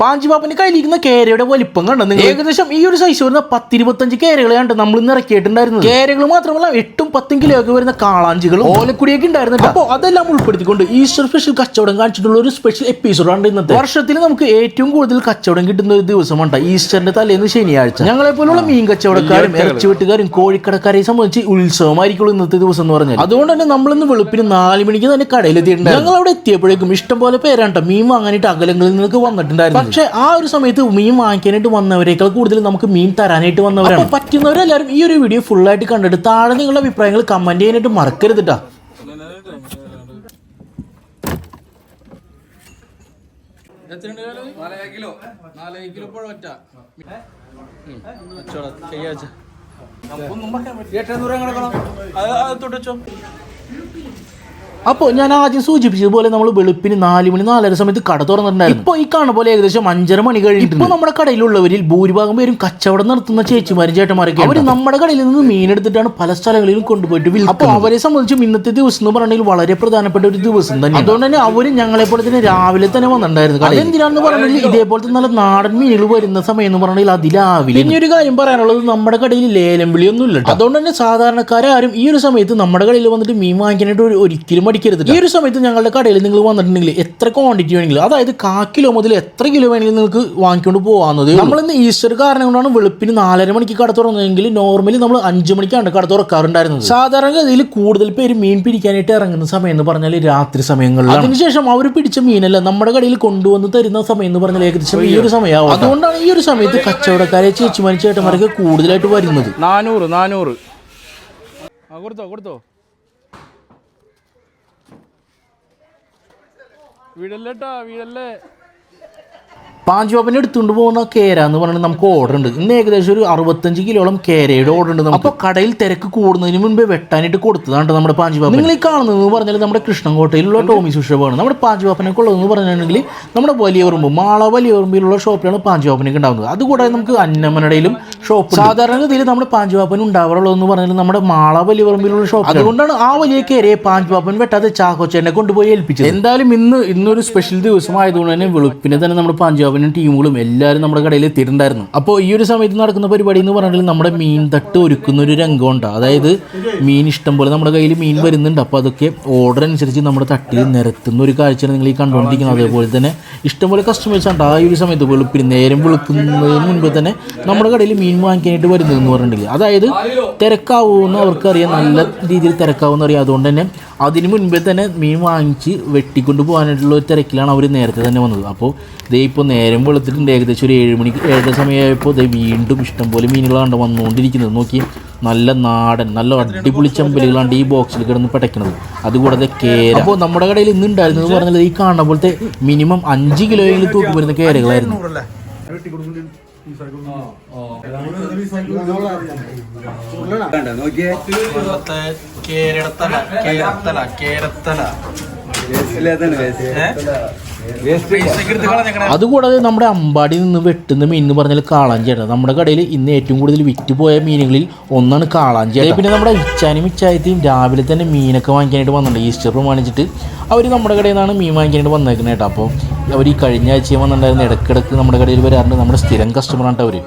പാഞ്ചിപാപ്പന്റെ കയ്യിലിരിക്കുന്ന കേരയുടെ വലിപ്പം കണ്ടത് ഏകദേശം ഈ ഒരു സൈസ് വരുന്ന 10-25 കേരകളെയാണ് നമ്മൾ ഇന്ന് ഇറക്കിയിട്ടുണ്ടായിരുന്നത്. കേരകൾ മാത്രമല്ല 8-10 കിലോ ഒക്കെ വരുന്ന കാളാഞ്ചികളും ഓലക്കുടിയൊക്കെ ഉണ്ടായിരുന്നു. അപ്പോൾ അതെല്ലാം ഉൾപ്പെടുത്തിക്കൊണ്ട് ഈസ്റ്റർ സ്പെഷ്യൽ കച്ചവടം കാണിച്ചിട്ടുള്ള ഒരു സ്പെഷ്യൽ എപ്പിസോഡാണ് ഇന്നത്തെ. വർഷത്തിൽ നമുക്ക് ഏറ്റവും കൂടുതൽ കച്ചവടം കിട്ടുന്ന ഒരു ദിവസമാണ് ഈസ്റ്ററിന്റെ തലേന്ന് ശനിയാഴ്ച. ഞങ്ങളെ പോലുള്ള മീൻ കച്ചവടക്കാരും ഇറച്ചിവെട്ടുകാരും കോഴിക്കടക്കാരെയും സംബന്ധിച്ച് ഉത്സവമായിരിക്കും ഇന്നത്തെ ദിവസം എന്ന് പറഞ്ഞാൽ. അതുകൊണ്ട് തന്നെ നമ്മളിന്ന് വെളുപ്പിന് 4 മണിക്ക് തന്നെ കടയിലെത്തിയിട്ടുണ്ട്. ഞങ്ങൾ അവിടെ എത്തിയപ്പോഴേക്കും ഇഷ്ടംപോലെ പേരാണ് മീൻ വാങ്ങാനായിട്ട് അകലങ്ങളിൽ നിന്നൊക്കെ വന്നിട്ടുണ്ടായിരുന്നു. പക്ഷെ ആ ഒരു സമയത്ത് മീൻ വാങ്ങിക്കാനായിട്ട് വന്നവരേക്കാൾ കൂടുതൽ നമുക്ക് മീൻ തരാനായിട്ട് വന്നവരാണ്. പറ്റുന്നവരെല്ലാവരും ഈ ഒരു വീഡിയോ ഫുൾ ആയിട്ട് കണ്ടിട്ട് താഴെ നിങ്ങളുടെ അഭിപ്രായങ്ങൾ കമന്റ് ചെയ്യാനായിട്ട് മറക്കരുത് ട്ടാ. അപ്പോൾ ഞാൻ ആദ്യം സൂചിപ്പിച്ചതുപോലെ നമ്മൾ വെളുപ്പിന് 4 മണി 4:30 സമയത്ത് കട തുറന്നിട്ടുണ്ടായിരുന്നു. ഇപ്പോൾ ഈ കാണുന്ന പോലെ ഏകദേശം 5:30 മണി കഴിഞ്ഞിട്ടുണ്ട്. ഇപ്പോൾ നമ്മുടെ കടയിലുള്ളവരിൽ ഭൂരിഭാഗം പേരും കച്ചവടം നടത്തുന്ന ചേച്ചിമാരും ചേട്ടന്മാരൊക്കെ അവർ നമ്മുടെ കടയിൽ നിന്ന് മീൻ എടുത്തിട്ടാണ് പല സ്ഥലങ്ങളിലും കൊണ്ടുപോയിട്ട് വിൽക്കുന്നത്. അപ്പോൾ അവരെ സംബന്ധിച്ചും ഇന്നത്തെ ദിവസം എന്ന് പറഞ്ഞാൽ വളരെ പ്രധാനപ്പെട്ട ഒരു ദിവസം തന്നെ. അതുകൊണ്ട് തന്നെ അവരും ഞങ്ങളെ പോലെ തന്നെ രാവിലെ തന്നെ വന്നിട്ടുണ്ടായിരുന്നു. അതെന്തിനാണെന്ന് പറഞ്ഞാൽ ഇതേപോലത്തെ നല്ല നാടൻ മീനുകൾ വരുന്ന സമയം എന്ന് പറഞ്ഞാൽ അതിരാവിലെ. ഇനി ഒരു കാര്യം പറയാനുള്ളത്, നമ്മുടെ കടയിൽ ലേലം വിളിയൊന്നും ഇല്ല. അതുകൊണ്ട് തന്നെ സാധാരണക്കാരും ഈ ഒരു സമയത്ത് നമ്മുടെ കടയിൽ വന്നിട്ട് മീൻ വാങ്ങിക്കാനായിട്ട് ഒരിക്കലും മടിക്കരുത്. ഈ ഒരു സമയത്ത് ഞങ്ങളുടെ കടയിൽ നിങ്ങൾ വന്നിട്ടുണ്ടെങ്കിൽ എത്ര ക്വാണ്ടിറ്റി വേണമെങ്കിലും, അതായത് 1/4 കിലോ മുതൽ എത്ര കിലോ വേണമെങ്കിലും നിങ്ങൾക്ക് വാങ്ങിക്കൊണ്ട് പോകാവുന്നത്. നമ്മളിന്ന് ഈസ്റ്റർ കാരണം കൊണ്ടാണ് വെളുപ്പിന് 4:30 മണിക്ക് കട തുറന്നതെങ്കിൽ നോർമലി നമ്മൾ 5 മണിക്കാണ് കട തുറക്കാറുണ്ടായിരുന്നത്. സാധാരണഗതിയിൽ കൂടുതൽ പേര് മീൻ പിടിക്കാനായിട്ട് ഇറങ്ങുന്ന സമയം എന്ന് പറഞ്ഞാൽ രാത്രി സമയങ്ങളിലാണ്. അതിനുശേഷം അവർ പിടിച്ച മീനല്ല നമ്മുടെ കടയിൽ കൊണ്ടുവന്ന് തരുന്ന സമയം എന്ന് പറഞ്ഞാൽ ഏകദേശം ഈ ഒരു സമയമാവും. അതുകൊണ്ടാണ് ഈ ഒരു സമയത്ത് കച്ചവടക്കാരെ ചേച്ചിമാരും ചേട്ടന്മാരൊക്കെ കൂടുതലായിട്ട് വരുന്നത്. 400 കൊടുത്തോ വീടല്ലേ. പാഞ്ചുപാപ്പനെ എടുത്തുകൊണ്ട് പോകുന്ന കേര എന്ന് പറഞ്ഞാൽ നമുക്ക് ഓർഡർ ഉണ്ട്. ഇന്ന് ഏകദേശം ഒരു 65 കിലോളം കേരയുടെ ഓർഡർ ഉണ്ട്. അപ്പോൾ കടയിൽ തിരക്ക് കൂടുന്നതിന് മുൻപേ വെട്ടാനായിട്ട് കൊടുത്തതാണ് നമ്മുടെ പാഞ്ചുപാപ്പൻ. നിങ്ങൾ ഈ കാണുന്നതെന്ന് പറഞ്ഞാൽ നമ്മുടെ കൃഷ്ണൻകോട്ടയിലുള്ള ടോമി സുഷഭാണ്. നമ്മുടെ പാഞ്ചുപാപ്പനൊക്കെ ഉള്ളതെന്ന് പറഞ്ഞിട്ടുണ്ടെങ്കിൽ നമ്മുടെ വലിയ ഉറുമ്പ് വലിയ ഉറുമ്പിലുള്ള ഷോപ്പിലാണ് പാഞ്ചുപാപ്പനൊക്കെ ഉണ്ടാകുന്നത്. അതുകൂടാതെ നമുക്ക് അന്നമനടയിലും ഷോപ്പ്. സാധാരണഗതിയിൽ നമ്മുടെ പാഞ്ചുപാപ്പൻ ഉണ്ടാവാറുള്ളതെന്ന് പറഞ്ഞാൽ നമ്മുടെ വലിയ ഉറുമ്പിലുള്ള ഷോപ്പ്. അതുകൊണ്ടാണ് ആ വലിയ കേരയെ പാഞ്ചുപാപ്പൻ വെട്ടാതെ ചാക്കോച്ചേനെ കൊണ്ടുപോയി ഏൽപ്പിച്ചത്. എന്തായാലും ഇന്നൊരു സ്പെഷ്യൽ ദിവസമായതുകൊണ്ട് തന്നെ വെളുപ്പിനെ തന്നെ നമ്മുടെ പാഞ്ചുപാപ്പൻ ടീമുകളും എല്ലാവരും നമ്മുടെ കടയിൽ എത്തിയിട്ടുണ്ടായിരുന്നു. അപ്പോൾ ഈ ഒരു സമയത്ത് നടക്കുന്ന പരിപാടി എന്ന് പറഞ്ഞാൽ നമ്മുടെ മീൻ തട്ട് ഒരുക്കുന്ന ഒരു രംഗമുണ്ട്. അതായത് മീൻ ഇഷ്ടം പോലെ നമ്മുടെ കയ്യിൽ മീൻ വരുന്നുണ്ട്. അപ്പോൾ അതൊക്കെ ഓർഡർ അനുസരിച്ച് നമ്മുടെ തട്ടിൽ നിരത്തുന്ന ഒരു കാഴ്ചയാണ് നിങ്ങൾ ഈ കണ്ടുകൊണ്ടിരിക്കുന്നത്. അതേപോലെ തന്നെ ഇഷ്ടംപോലെ കസ്റ്റമേഴ്സ് ഉണ്ട് ആ ഒരു സമയത്ത് നേരം വെളുക്കുന്നതിന് മുൻപ് തന്നെ നമ്മുടെ കടയിൽ മീൻ വാങ്ങിക്കാനായിട്ട് വരുന്നതെന്ന് പറഞ്ഞിട്ടുണ്ടെങ്കിൽ, അതായത് തിരക്കാവുമെന്ന് അവർക്കറിയാം, നല്ല രീതിയിൽ തിരക്കാവുമെന്ന് അറിയാം. അതുകൊണ്ട് തന്നെ അതിന് മുൻപേ തന്നെ മീൻ വാങ്ങിച്ച് വെട്ടിക്കൊണ്ട് പോകാനായിട്ടുള്ള ഒരു തിരക്കിലാണ് അവർ നേരത്തെ തന്നെ വന്നത്. അപ്പോൾ ദേ ഇപ്പോൾ നേരം വെളുത്തിട്ടുണ്ട്. ഏകദേശം ഒരു 7 മണിക്ക് 7 സമയമായപ്പോൾ വീണ്ടും ഇഷ്ടംപോലെ മീനുകളാണ് വന്നുകൊണ്ടിരിക്കുന്നത്. നോക്കി, നല്ല നാടൻ നല്ല അടിപൊളി ചെമ്പലുകളാണ് ഈ ബോക്സിൽ കിടന്ന് പടയ്ക്കുന്നത്. അതുകൂടാതെ കേര. അപ്പോൾ നമ്മുടെ കടയിൽ ഇന്ന് ഉണ്ടായിരുന്നത് പറഞ്ഞാൽ ഈ കാണുന്ന പോലത്തെ മിനിമം 5 കിലോയെങ്കിലും തൂക്കി വരുന്ന കേരകളായിരുന്നു. അതുകൂടാതെ നമ്മുടെ അമ്പാടിയിൽ നിന്ന് വെട്ടുന്ന മീൻ എന്ന് പറഞ്ഞാൽ കാളാഞ്ചിയാണ്. നമ്മുടെ കടയിൽ ഇന്ന് ഏറ്റവും കൂടുതൽ വിറ്റുപോയ മീനുകളിൽ ഒന്നാണ് കാളാഞ്ചി. പിന്നെ നമ്മുടെ ഇച്ചായത്തെയും രാവിലെ തന്നെ മീനൊക്കെ വാങ്ങിക്കാനായിട്ട് വന്നിട്ടുണ്ട്. ഈസ്റ്റർ പ്രമാണിച്ചിട്ട് അവർ നമ്മുടെ കടയിൽ നിന്നാണ് മീൻ വാങ്ങിക്കാനായിട്ട് വന്നേക്കുന്നത് കേട്ടോ. അപ്പോൾ അവർ ഈ കഴിഞ്ഞ ആഴ്ചയും വന്നിട്ടുണ്ടായിരുന്നു. ഇടയ്ക്കിടയ്ക്ക് നമ്മുടെ കടയിൽ വരാറുണ്ട്. നമ്മുടെ സ്ഥിരം കസ്റ്റമറാണ് അവർ.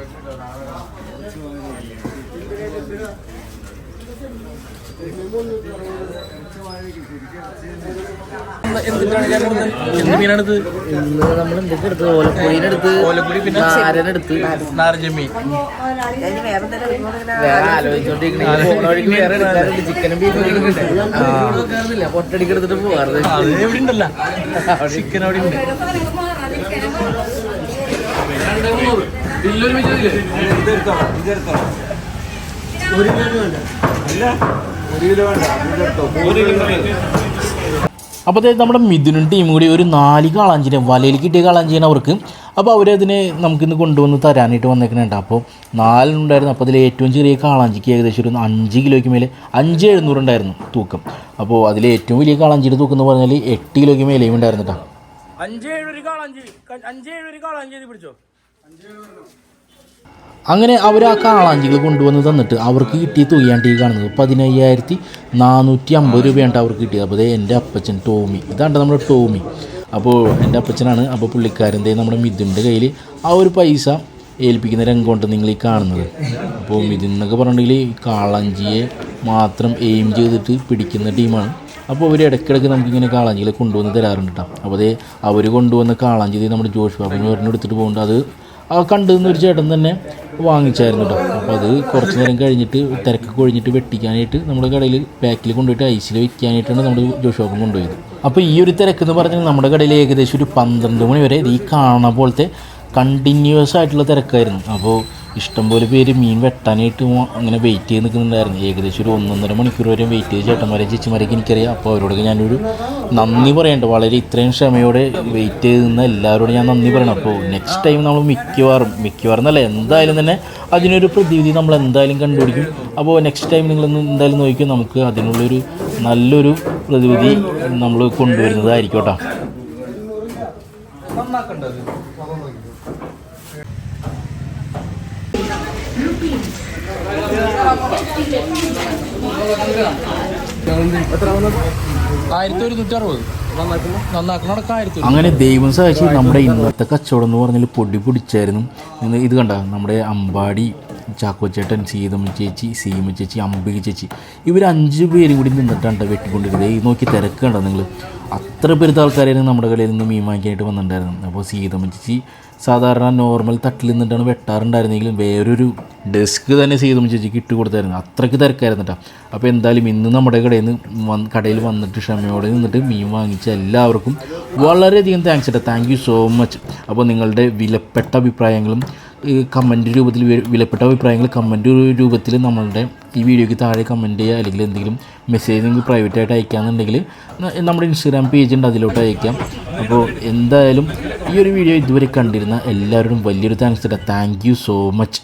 എന്ത് മീനാണിത്? നമ്മൾ എന്തൊക്കെ എടുത്ത് ഓലക്കുടി, പിന്നെ നാരനെടുത്ത് നാരഞ്ചമീൻ. വേറെ ആലോചിച്ചോണ്ടിരിക്കണ വേറെ എടുക്കാറുണ്ട്. ചിക്കനും ബീഫും എടുക്കുന്നുണ്ട്. പൊട്ടടിക്ക് എടുത്തിട്ട് പോകാറുണ്ട്. എവിടെ ഉണ്ടല്ലോ ചിക്കൻ അവിടെ ഉണ്ട്. അപ്പോൾ നമ്മുടെ മിഥുനും ടീം കൂടി ഒരു 4 കാളാഞ്ചിനെ വലയിൽ കിട്ടിയ കാളാഞ്ചിയാണ് അവർക്ക്. അപ്പോൾ അവരതിനെ നമുക്കിന്ന് കൊണ്ടുവന്ന് തരാനായിട്ട് വന്നേക്കുന്നുണ്ട്. അപ്പോൾ 4 ഉണ്ടായിരുന്നു. അപ്പോൾ അതിൽ ഏറ്റവും ചെറിയ കാളാഞ്ചിക്ക് ഏകദേശം ഒരു 5 കിലോയ്ക്ക് മേലെ 5,700 ഉണ്ടായിരുന്നു തൂക്കം. അപ്പോൾ അതിൽ ഏറ്റവും വലിയ കാളാഞ്ചിയുടെ തൂക്കം എന്ന് പറഞ്ഞാൽ 8 കിലോയ്ക്ക് മേലെയും ഉണ്ടായിരുന്നു കേട്ടോ. 5,700 കാളാഞ്ചി പിടിച്ചോ. അങ്ങനെ അവർ ആ കാളാഞ്ചികൾ കൊണ്ടുവന്ന് തന്നിട്ട് അവർക്ക് കിട്ടിയ തുകയാണ് ഈ കാണുന്നത്. 15,450 രൂപയാണ് അവർക്ക് കിട്ടിയത്. അപ്പോൾ എൻ്റെ അപ്പച്ചൻ ടോമി, ഇതാണ്ട് നമ്മുടെ ടോമി. അപ്പോൾ എൻ്റെ അപ്പച്ചനാണ്. അപ്പോൾ പുള്ളിക്കാരൻ്റെ നമ്മുടെ മിഥുൻ്റെ കയ്യിൽ ആ ഒരു പൈസ ഏൽപ്പിക്കുന്ന രംഗമുണ്ട് നിങ്ങൾ ഈ കാണുന്നത്. അപ്പോൾ മിഥുൻ എന്നൊക്കെ പറഞ്ഞിട്ടുണ്ടെങ്കിൽ കാളാഞ്ചിയെ മാത്രം എയിം ചെയ്തിട്ട് പിടിക്കുന്ന ടീമാണ്. അപ്പോൾ അവർ ഇടയ്ക്കിടയ്ക്ക് നമുക്കിങ്ങനെ കാളാഞ്ചികളെ കൊണ്ടുവന്ന് തരാറുണ്ട് കേട്ടോ. അപ്പോൾ അതേ അവർ കൊണ്ടുവന്ന കാളാഞ്ചി നമ്മുടെ ജോഷ് ബാബുവിന് ഒരെണ്ണം എടുത്തിട്ട് പോകുന്നുണ്ട്. അത് ആ കണ്ടുനിന്നൊരു ചേട്ടൻ തന്നെ വാങ്ങിച്ചായിരുന്നു കേട്ടോ. അപ്പോൾ അത് കുറച്ച് നേരം കഴിഞ്ഞിട്ട് തിരക്ക് കൊഴിഞ്ഞിട്ട് വെട്ടിക്കാനായിട്ട് നമ്മുടെ കടയിൽ പാക്കിൽ കൊണ്ടുപോയിട്ട് ഐസിൽ വെക്കാനായിട്ടാണ് നമ്മുടെ ജോഷ് ബാബു കൊണ്ടുപോയത്. അപ്പോൾ ഈ ഒരു തിരക്കെന്ന് പറഞ്ഞാൽ നമ്മുടെ കടയിൽ ഏകദേശം ഒരു 12 മണി വരെ ഈ കാണുന്ന പോലത്തെ കണ്ടിന്യൂസ് ആയിട്ടുള്ള തിരക്കായിരുന്നു. അപ്പോൾ ഇഷ്ടംപോലെ പേര് മീൻ വെട്ടാനായിട്ട് അങ്ങനെ വെയിറ്റ് ചെയ്ത് നിൽക്കുന്നുണ്ടായിരുന്നു. ഏകദേശം ഒരു 1.5 മണിക്കൂർ വരെ വെയിറ്റ് ചെയ്ത് ചേട്ടന്മാരെ ചേച്ചിമാരെയൊക്കെ എനിക്കറിയാം. അപ്പോൾ അവരോടൊക്കെ ഞാനൊരു നന്ദി പറയണ്ട. വളരെ ഇത്രയും ക്ഷമയോടെ വെയിറ്റ് ചെയ്ത് നിന്ന എല്ലാവരോടും ഞാൻ നന്ദി പറയണം. അപ്പോൾ നെക്സ്റ്റ് ടൈം നമ്മൾ മിക്കവാറും എന്നല്ല എന്തായാലും തന്നെ അതിനൊരു പ്രതിവിധി നമ്മൾ എന്തായാലും കണ്ടുപിടിക്കും. അപ്പോൾ നെക്സ്റ്റ് ടൈം നിങ്ങളൊന്ന് എന്തായാലും നോക്കിക്കും, നമുക്ക് അതിനുള്ളൊരു നല്ലൊരു പ്രതിവിധി നമ്മൾ കൊണ്ടുവരുന്നതായിരിക്കും കേട്ടോ. അങ്ങനെ ദൈവം സഹായിച്ച് നമ്മുടെ ഇന്നത്തെ കച്ചവടം എന്ന് പറഞ്ഞാൽ പൊടി പൊടിച്ചായിരുന്നു. ഇത് കണ്ട നമ്മുടെ അമ്പാടി ചാക്കോച്ചേട്ടൻ, സീതമ്മ ചേച്ചി, സീമ ചേച്ചി, അംബിക ചേച്ചി, ഇവർ 5 പേരും കൂടി നിന്നിട്ടാണ് വെട്ടിക്കൊണ്ടിരുന്നത്. ഈ നോക്കി തിരക്ക് കണ്ടോ നിങ്ങൾ, അത്ര പെരുത്ത ആൾക്കാരായിരുന്നു നമ്മുടെ കടയിൽ നിന്ന് മീൻ വാങ്ങിക്കാനായിട്ട് വന്നിട്ടുണ്ടായിരുന്നു. അപ്പോൾ സീതമ്മ ചേച്ചി സാധാരണ നോർമൽ തട്ടിൽ നിന്നിട്ടാണ് വെട്ടാറുണ്ടായിരുന്നെങ്കിലും വേറൊരു ഡെസ്ക് തന്നെ സീതമ്മ ചേച്ചിക്ക് ഇട്ട് കൊടുത്തായിരുന്നു. അത്രയ്ക്ക് തിരക്കായിരുന്നു കേട്ടോ. അപ്പോൾ എന്തായാലും ഇന്ന് നമ്മുടെ കടയിൽ വന്നിട്ട് ക്ഷമയോടെ നിന്നിട്ട് മീൻ വാങ്ങിച്ച എല്ലാവർക്കും വളരെയധികം താങ്ക്സ് കേട്ടോ. Thank you so much. അപ്പോൾ നിങ്ങളുടെ വിലപ്പെട്ട അഭിപ്രായങ്ങളും കമൻറ്റ് രൂപത്തിൽ കമൻറ്റ് രൂപത്തിൽ നമ്മളുടെ ഈ വീഡിയോയ്ക്ക് താഴെ കമൻറ്റ് ചെയ്യുക. അല്ലെങ്കിൽ എന്തെങ്കിലും മെസ്സേജ് നിങ്ങൾക്ക് പ്രൈവറ്റായിട്ട് അയക്കാമെന്നുണ്ടെങ്കിൽ നമ്മുടെ ഇൻസ്റ്റാഗ്രാം പേജ് ഉണ്ട്, അതിലോട്ട് അയക്കാം. അപ്പോൾ എന്തായാലും ഈ ഒരു വീഡിയോ ഇതുവരെ കണ്ടിരുന്ന എല്ലാവരോടും വലിയൊരു താങ്ക്സ് തരാം. Thank you so much.